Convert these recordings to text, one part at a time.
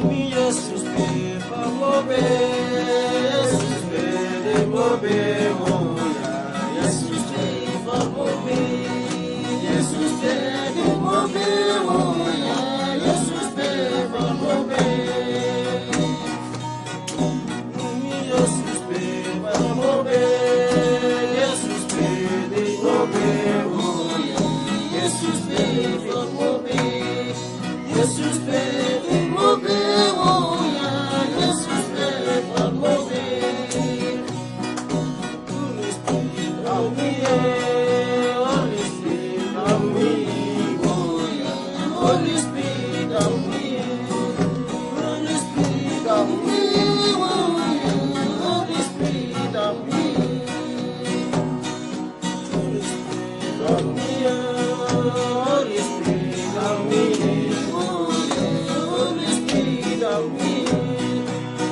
Jesus be for mobe, Jesus be mobe, oh yeah. Jesus be for mobe, Jesus be mobe, oh yeah. Jesus be for mobe, Jesus be for mobe, Jesus be mobe, oh yeah. Jesus be for mobe, Jesus be mobe, oh yeah. Jesus be for mobe. Holy Spirit, help me, Holy Spirit, help me, oh yeah. Holy Spirit, help me, Holy Spirit, help me, oh yeah. Holy Spirit, help me, Holy Spirit, help me,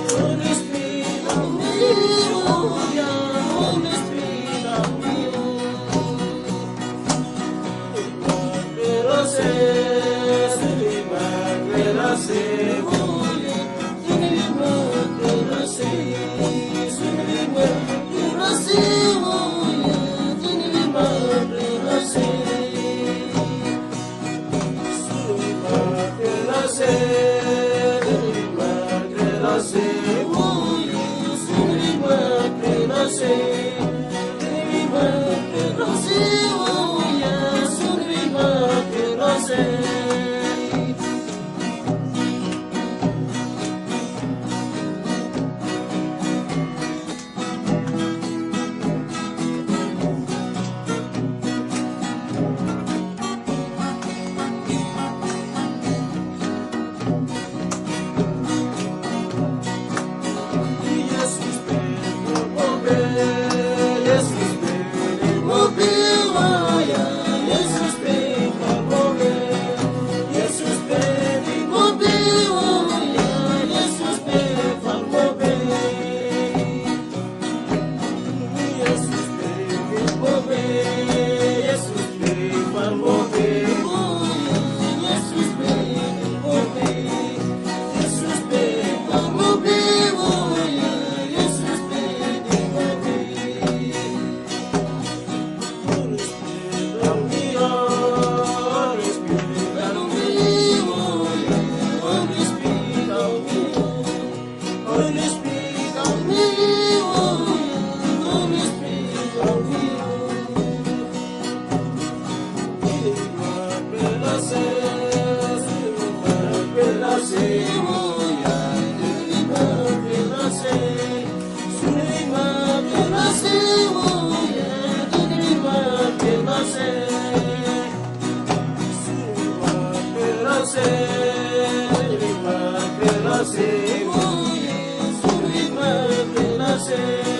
Holy Spirit, help me, oh yeah. Holy Spirit, help me, Holy Spirit, help me, oh yeah. Holy Spirit, help me, Say